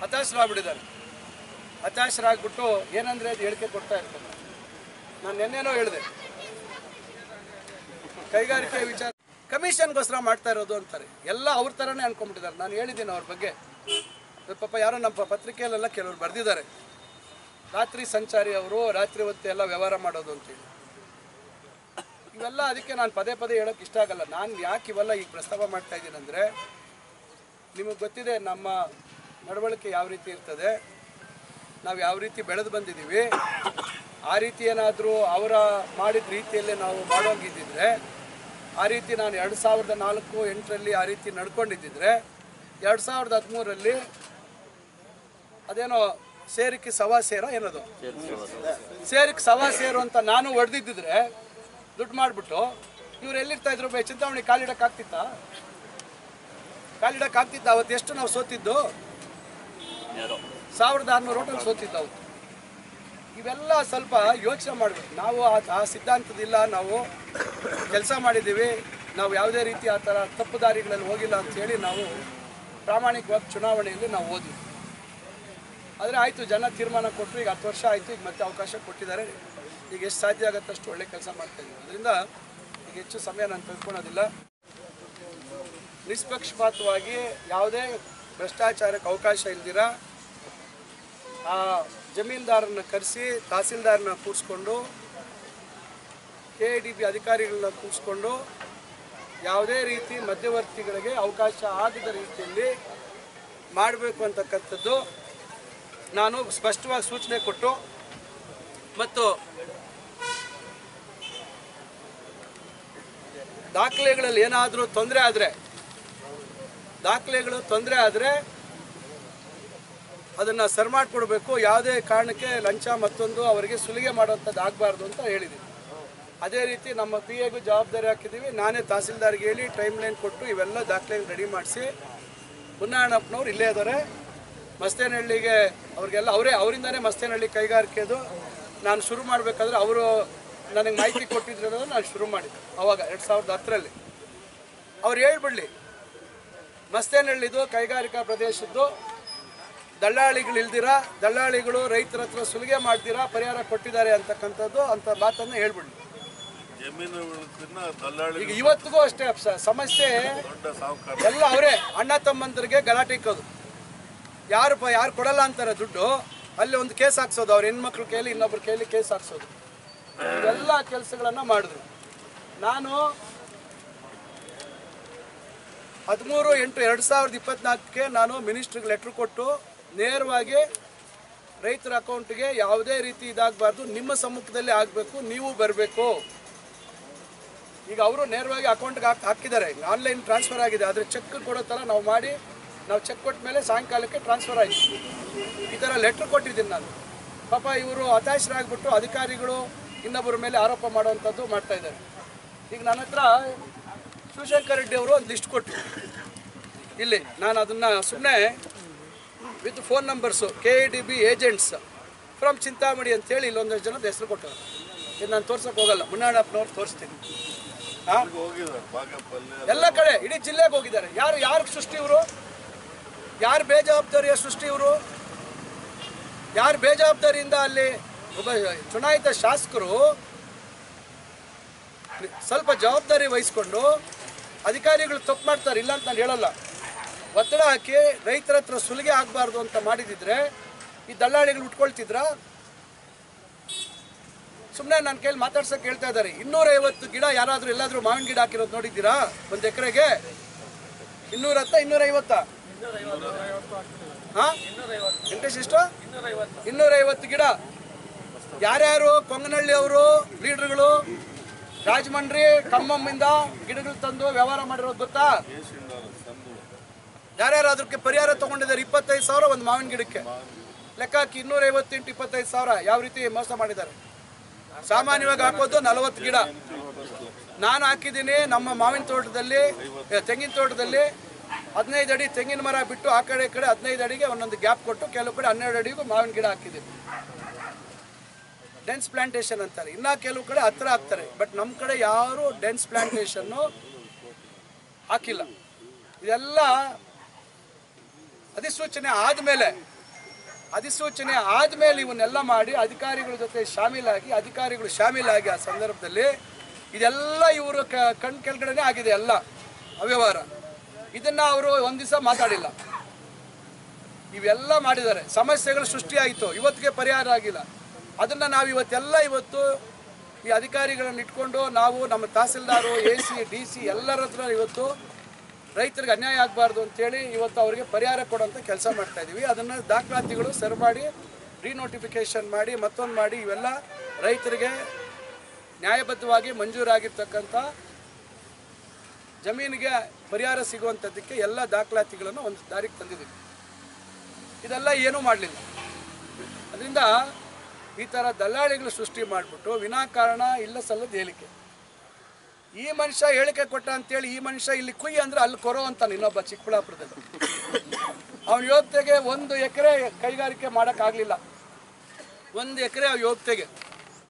ಹತಾಶರಾಗ್ಬಿಟ್ಟಿದ್ದಾರೆ. ಹತಾಶರಾಗ್ಬಿಟ್ಟು ಏನಂದರೆ ಅದು ಹೇಳಿಕೆ ಕೊಡ್ತಾ ಇರ್ತಾರೆ. ನಾನು ನೆನ್ನೆನೋ ಹೇಳಿದೆ, ಕೈಗಾರಿಕೆ ವಿಚಾರ ಕಮಿಷನ್ಗೋಸ್ಕರ ಮಾಡ್ತಾ ಇರೋದು ಅಂತಾರೆ. ಎಲ್ಲ ಅವ್ರ ಥರನೇ ಅನ್ಕೊಂಡ್ಬಿಟ್ಟಿದ್ದಾರೆ. ನಾನು ಹೇಳಿದ್ದೀನಿ ಅವ್ರ ಬಗ್ಗೆ. ಪಾಪ ಯಾರೋ ನಮ್ಮ ಪತ್ರಿಕೆಯಲ್ಲೆಲ್ಲ ಕೆಲವರು ಬರೆದಿದ್ದಾರೆ, ರಾತ್ರಿ ಸಂಚಾರಿ ಅವರು, ರಾತ್ರಿ ಹೊತ್ತು ಎಲ್ಲ ವ್ಯವಹಾರ ಮಾಡೋದು ಅಂತೇಳಿ. ಇವೆಲ್ಲ ಅದಕ್ಕೆ ನಾನು ಪದೇ ಪದೇ ಹೇಳೋಕ್ಕೆ ಇಷ್ಟ ಆಗಲ್ಲ. ನಾನು ಯಾಕೆ ಇವೆಲ್ಲ ಈಗ ಪ್ರಸ್ತಾವ ಮಾಡ್ತಾ ಇದ್ದೀನಿ ಅಂದರೆ, ನಿಮಗೆ ಗೊತ್ತಿದೆ ನಮ್ಮ ನಡವಳಿಕೆ ಯಾವ ರೀತಿ ಇರ್ತದೆ, ನಾವು ಯಾವ ರೀತಿ ಬೆಳೆದು ಬಂದಿದ್ದೀವಿ. ಆ ರೀತಿ ಏನಾದರೂ ಅವರ ಮಾಡಿದ ರೀತಿಯಲ್ಲೇ ನಾವು ಮಾಡೋಂಗಿದ್ದಿದ್ರೆ, ಆ ರೀತಿ ನಾನು 2004-8ರಲ್ಲಿ ಆ ರೀತಿ ನಡ್ಕೊಂಡಿದ್ದಿದ್ರೆ 2013ರಲ್ಲಿ ಅದೇನೋ ಸೇರಿಕೆ ಸವಾ ಸೇರೋ ಏನದು ಸೇರಿಕೆ ಸವಾ ಸೇರು ಅಂತ ನಾನು ಹೊಡೆದಿದ್ದಿದ್ರೆ ದುಡ್ಡು ಮಾಡಿಬಿಟ್ಟು ಇವ್ರು ಎಲ್ಲಿರ್ತಾ ಇದ್ರು? ಚಿಂತಾಮಣಿ ಕಾಲಿಡಕ್ಕಾಗ್ತಿತ್ತ? ಅವತ್ತು ಎಷ್ಟು ನಾವು ಸೋತಿದ್ದು? 1600 ಹೋಟೆಲ್ ಸೋತಿದ್ದು ಅವತ್ತು. ಇವೆಲ್ಲ ಸ್ವಲ್ಪ ಯೋಚನೆ ಮಾಡಬೇಕು. ನಾವು ಆ ಸಿದ್ಧಾಂತದಿಲ್ಲ, ನಾವು ಕೆಲಸ ಮಾಡಿದ್ದೀವಿ, ನಾವು ಯಾವುದೇ ರೀತಿ ಆ ಥರ ತಪ್ಪು ದಾರಿಗಳಲ್ಲಿ ಹೋಗಿಲ್ಲ ಅಂಥೇಳಿ ನಾವು ಪ್ರಾಮಾಣಿಕವಾಗಿ ಚುನಾವಣೆಯಲ್ಲಿ ನಾವು ಓದಿದ್ವಿ. ಆದರೆ ಆಯಿತು, ಜನ ತೀರ್ಮಾನ ಕೊಟ್ಟರು. ಈಗ 10 ವರ್ಷ ಆಯಿತು, ಈಗ ಮತ್ತೆ ಅವಕಾಶ ಕೊಟ್ಟಿದ್ದಾರೆ. ಈಗ ಎಷ್ಟು ಸಾಧ್ಯ ಆಗುತ್ತಷ್ಟು ಒಳ್ಳೆ ಕೆಲಸ ಮಾಡ್ತಾಯಿದ್ದೀವಿ. ಅದರಿಂದ ಈಗ ಹೆಚ್ಚು ಸಮಯ ನಾನು ತೆಗೆದುಕೊಳ್ಳೋದಿಲ್ಲ. ನಿಷ್ಪಕ್ಷಪಾತವಾಗಿ ಯಾವುದೇ ಭ್ರಷ್ಟಾಚಾರಕ್ಕೆ ಅವಕಾಶ ಇಲ್ದಿರ ಆ ಜಮೀನ್ದಾರನ್ನ ಕರೆಸಿ, ತಹಸೀಲ್ದಾರನ್ನ ಕೂರಿಸ್ಕೊಂಡು, KIDB ಅಧಿಕಾರಿಗಳನ್ನ ಕೂರಿಸ್ಕೊಂಡು, ಯಾವುದೇ ರೀತಿ ಮಧ್ಯವರ್ತಿಗಳಿಗೆ ಅವಕಾಶ ಆಗದ ರೀತಿಯಲ್ಲಿ ಮಾಡಬೇಕು ಅಂತಕ್ಕಂಥದ್ದು ನಾನು ಸ್ಪಷ್ಟವಾಗಿ ಸೂಚನೆ ಕೊಟ್ಟು, ಮತ್ತು ದಾಖಲೆಗಳಲ್ಲಿ ಏನಾದರೂ ತೊಂದರೆ ಆದರೆ ಅದನ್ನು ಸರಿ ಮಾಡಿಕೊಡ್ಬೇಕು. ಯಾವುದೇ ಕಾರಣಕ್ಕೆ ಲಂಚ ಮತ್ತೊಂದು ಅವರಿಗೆ ಸುಲಿಗೆ ಮಾಡುವಂಥದ್ದು ಆಗಬಾರ್ದು ಅಂತ ಹೇಳಿದ್ದೀವಿ. ಅದೇ ರೀತಿ ನಮ್ಮ PAಗೂ ಜವಾಬ್ದಾರಿ ಹಾಕಿದ್ದೀವಿ. ನಾನೇ ತಹಸೀಲ್ದಾರ್ಗೆ ಹೇಳಿ ಟೈಮ್ ಲೈನ್ ಕೊಟ್ಟು ಇವೆಲ್ಲ ದಾಖಲೆಗಳು ರೆಡಿ ಮಾಡಿಸಿ, ಮುನ್ನಣ್ಣಪ್ಪನವ್ರು ಇಲ್ಲೇ ಇದ್ದಾರೆ. ಮಸ್ತೇನಹಳ್ಳಿಗೆ ಅವ್ರಿಗೆಲ್ಲ ಅವರಿಂದನೇ ಮಸ್ತೇನಹಳ್ಳಿ ಕೈಗಾರಿಕೆದು ನಾನು ಶುರು ಮಾಡಬೇಕಾದ್ರೆ ಅವರು ನನಗೆ ಮಾಹಿತಿ ಕೊಟ್ಟಿದ್ರು. ನಾನು ಶುರು ಮಾಡಿದ್ದೆ ಅವಾಗ 2010ರಲ್ಲಿ. ಅವ್ರು ಹೇಳ್ಬಿಡಲಿ, ಮಸ್ತೇನಹಳ್ಳಿದು ಕೈಗಾರಿಕಾ ಪ್ರದೇಶದ್ದು ದಲ್ಲಾಳಿಗಳು ರೈತರ ಹತ್ರ ಸುಲಿಗೆ ಮಾಡ್ತೀರಾ, ಪರಿಹಾರ ಕೊಟ್ಟಿದ್ದಾರೆ ಅಂತಕ್ಕಂಥದ್ದು ಅಂತ ಮಾತನ್ನು ಹೇಳ್ಬಿಡ್ಲಿ. ಈಗ ಇವತ್ತಿಗೂ ಅಷ್ಟೇ ಸಮಸ್ಯೆ ಎಲ್ಲ ಅವರೇ ಅಣ್ಣ ತಮ್ಮಂದರಿಗೆ ಗಲಾಟೆ ಇಕ್ಕೋದು. ಯಾರು ಕೊಡಲ್ಲ ಅಂತಾರೆ ದುಡ್ಡು, ಅಲ್ಲಿ ಒಂದು ಕೇಸ್ ಹಾಕ್ಸೋದು, ಅವ್ರ ಹೆಣ್ಮಕ್ಳು ಕೈಲಿ ಇನ್ನೊಬ್ರ ಕೈಲಿ ಕೇಸ್ ಹಾಕ್ಸೋದು. ಇವೆಲ್ಲ ಕೆಲಸಗಳನ್ನು ಮಾಡಿದ್ರು. ನಾನು 13/8/2024ಕ್ಕೆ ನಾನು ಮಿನಿಸ್ಟ್ರಿಗೆ ಲೆಟ್ರ್ ಕೊಟ್ಟು ನೇರವಾಗಿ ರೈತರ ಅಕೌಂಟ್ಗೆ ಯಾವುದೇ ರೀತಿ ಇದಾಗಬಾರ್ದು, ನಿಮ್ಮ ಸಮ್ಮುಖದಲ್ಲಿ ಆಗಬೇಕು, ನೀವು ಬರಬೇಕು. ಈಗ ಅವರು ನೇರವಾಗಿ ಅಕೌಂಟ್ಗೆ ಹಾಕಿದ್ದಾರೆ, ಆನ್ಲೈನ್ ಟ್ರಾನ್ಸ್ಫರ್ ಆಗಿದೆ. ಆದರೆ ಚೆಕ್ ಕೊಡೋ ಥರ ನಾವು ಮಾಡಿ, ನಾವು ಚೆಕ್ ಕೊಟ್ಟ ಮೇಲೆ ಸಾಯಂಕಾಲಕ್ಕೆ ಟ್ರಾನ್ಸ್ಫರ್ ಆಯಿತು. ಈ ಥರ ಲೆಟ್ರ್ ಕೊಟ್ಟಿದ್ದೀನಿ ನಾನು. ಪಾಪ ಇವರು ಹತಾಶರಾಗ್ಬಿಟ್ಟು ಅಧಿಕಾರಿಗಳು ಇನ್ನೊಬ್ಬರ ಮೇಲೆ ಆರೋಪ ಮಾಡುವಂಥದ್ದು ಮಾಡ್ತಾಯಿದ್ದಾರೆ. ಈಗ ನನ್ನ ಹತ್ರ ಶಿವಶಂಕರ್ ರೆಡ್ಡಿ ಅವರು ಒಂದು ಲಿಸ್ಟ್ ಕೊಟ್ಟರು ಇಲ್ಲಿ. ನಾನು ಅದನ್ನು ಸುಮ್ಮನೆ with phone numbers KIDB agents from Chintamani ಅಂತೇಳಿ ಇಲ್ಲೊಂದಷ್ಟು ಜನದ ಹೆಸರು ಕೊಟ್ಟರು. ಇದು ನಾನು ತೋರ್ಸೋಕೆ ಹೋಗಲ್ಲ, ಮುನ್ನಣ್ಣಪ್ಪನವ್ರು ತೋರಿಸ್ತೀನಿ. ಎಲ್ಲ ಕಡೆ ಇಡೀ ಜಿಲ್ಲೆಗೆ ಹೋಗಿದ್ದಾರೆ. ಯಾರು ಸೃಷ್ಟಿ ಇವರು? ಯಾರು ಬೇಜವಾಬ್ದಾರಿಯ ಸೃಷ್ಟಿ ಇವರು? ಯಾರು ಬೇಜವಾಬ್ದಾರಿಯಿಂದ ಅಲ್ಲಿ ಒಬ್ಬ ಚುನಾಯಿತ ಶಾಸಕರು ಸ್ವಲ್ಪ ಜವಾಬ್ದಾರಿ ವಹಿಸ್ಕೊಂಡು, ಅಧಿಕಾರಿಗಳು ತಪ್ಪು ಮಾಡ್ತಾರೆ ಇಲ್ಲ ಅಂತ ನಾನು ಹೇಳಲ್ಲ, ಒತ್ತಡ ಹಾಕಿ ರೈತರ ಹತ್ರ ಸುಲಿಗೆ ಆಗಬಾರ್ದು ಅಂತ ಮಾಡಿದಿದ್ರೆ ಈ ದಲ್ಲಾಳಿಗಳು ಉಟ್ಕೊಳ್ತಿದ್ರ? ಸುಮ್ಮನೆ ನನ್ನ ಕೈಲಿ ಮಾತಾಡ್ಸೋಕೆ ಹೇಳ್ತಾ ಇದ್ದಾರೆ. 250 ಗಿಡ ಯಾರಾದರೂ ಎಲ್ಲಾದರೂ ಮಾವಿನ ಗಿಡ ಹಾಕಿರೋದು ನೋಡಿದ್ದೀರಾ? ಒಂದು ಎಕರೆಗೆ 250 ಹಾಂ ವೆಂಕಟೇಶ್ ಎಷ್ಟು? 250 ಗಿಡ. ಯಾರ್ಯಾರು ಕೊಂಗನಹಳ್ಳಿ ಅವರು ಲೀಡರ್ಗಳು ರಾಜಮಂಡ್ರಿ ಖಮ್ಮಮ್ಮಿಂದ ಗಿಡಗಳು ತಂದು ವ್ಯವಹಾರ ಮಾಡಿರೋದು ಗೊತ್ತಾ? ಯಾರ್ಯಾರು ಅದಕ್ಕೆ ಪರಿಹಾರ ತೊಗೊಂಡಿದ್ದಾರೆ? 25,000 ಒಂದು ಮಾವಿನ ಗಿಡಕ್ಕೆ. ಲೆಕ್ಕ ಹಾಕಿ 250 × 25,000 ಯಾವ ರೀತಿ ಮೋಸ ಮಾಡಿದ್ದಾರೆ. ಸಾಮಾನ್ಯವಾಗಿ ಹಾಕೋದು 40 ಗಿಡ. ನಾನು ಹಾಕಿದ್ದೀನಿ ನಮ್ಮ ಮಾವಿನ ತೋಟದಲ್ಲಿ, ತೆಂಗಿನ ತೋಟದಲ್ಲಿ 15 ಅಡಿ ತೆಂಗಿನ ಮರ ಬಿಟ್ಟು ಆ ಕಡೆ ಈ ಕಡೆ 15 ಅಡಿಗೆ ಒಂದೊಂದು ಗ್ಯಾಪ್ ಕೊಟ್ಟು, ಕೆಲವು ಕಡೆ 12 ಅಡಿಗೂ ಮಾವಿನ ಗಿಡ ಹಾಕಿದ್ದೀನಿ. ಡೆನ್ಸ್ ಪ್ಲಾಂಟೇಶನ್ ಅಂತಾರೆ. ಇನ್ನು ಕೆಲವು ಕಡೆ ಹತ್ರ ಹಾಕ್ತಾರೆ. ಬಟ್ ನಮ್ಮ ಕಡೆ ಯಾರು ಡೆನ್ಸ್ ಪ್ಲಾಂಟೇಶನ್ನು ಹಾಕಿಲ್ಲ. ಇದೆಲ್ಲ ಅಧಿಸೂಚನೆ ಆದಮೇಲೆ ಇವನ್ನೆಲ್ಲ ಮಾಡಿ ಅಧಿಕಾರಿಗಳ ಜೊತೆ ಶಾಮೀಲಾಗಿ ಆ ಸಂದರ್ಭದಲ್ಲಿ ಇದೆಲ್ಲ ಇವರು ಕಣ್ ಕೆಳಗಡೆನೇ ಆಗಿದೆ ಎಲ್ಲ ಅವ್ಯವಹಾರ. ಇದನ್ನು ಅವರು ಒಂದು ದಿವಸ ಮಾತಾಡಿಲ್ಲ. ಇವೆಲ್ಲ ಮಾಡಿದ್ದಾರೆ, ಸಮಸ್ಯೆಗಳು ಸೃಷ್ಟಿಯಾಯಿತು, ಇವತ್ತಿಗೆ ಪರಿಹಾರ ಆಗಿಲ್ಲ. ಅದನ್ನು ನಾವು ಇವತ್ತು ಈ ಅಧಿಕಾರಿಗಳನ್ನು ಇಟ್ಕೊಂಡು ನಾವು ನಮ್ಮ ತಹಸೀಲ್ದಾರು, AC, DC ಎಲ್ಲರ ಹತ್ರ ಇವತ್ತು ರೈತರಿಗೆ ಅನ್ಯಾಯ ಆಗಬಾರ್ದು ಅಂತೇಳಿ ಇವತ್ತು ಅವರಿಗೆ ಪರಿಹಾರ ಕೊಡುವಂಥ ಕೆಲಸ ಮಾಡ್ತಾ ಇದ್ದೀವಿ. ಅದನ್ನು ದಾಖಲಾತಿಗಳು ಸರಿ ಮಾಡಿ ರಿನೋಟಿಫಿಕೇಷನ್ ಮಾಡಿ ಮತ್ತೊಂದು ಮಾಡಿ ಇವೆಲ್ಲ ರೈತರಿಗೆ ನ್ಯಾಯಬದ್ಧವಾಗಿ ಮಂಜೂರಾಗಿರ್ತಕ್ಕಂಥ ಜಮೀನಿಗೆ ಪರಿಹಾರ ಸಿಗುವಂಥದ್ದಕ್ಕೆ ಎಲ್ಲ ದಾಖಲಾತಿಗಳನ್ನು ಒಂದು ದಾರಿಗೆ ತಂದಿದ್ದೀವಿ. ಇದೆಲ್ಲ ಏನೂ ಮಾಡಲಿಲ್ಲ. ಅದರಿಂದ ಈ ಥರ ದಲ್ಲಾಳಿಗಳು ಸೃಷ್ಟಿ ಮಾಡಿಬಿಟ್ಟು ವಿನಾಕಾರಣ ಇಲ್ಲ ಸಲ್ಲದ ಹೇಳಿಕೆ. ಈ ಮನುಷ್ಯ ಹೇಳಿಕೆ ಕೊಟ್ಟ ಅಂತೇಳಿ ಈ ಮನುಷ್ಯ ಇಲ್ಲಿ ಕುಯ್ಯಿ ಅಂದರೆ ಅಲ್ಲಿ ಕೊರೋ ಅಂತಾನೆ ಇನ್ನೊಬ್ಬ ಚಿಕ್ಕಬಳ್ಳಾಪುರದಲ್ಲಿ. ಅವನ ಯೋಗ್ಯತೆಗೆ 1 ಎಕರೆ ಕೈಗಾರಿಕೆ ಮಾಡೋಕ್ಕಾಗಲಿಲ್ಲ. 1 ಎಕರೆ ಯೋಗ್ಯತೆಗೆ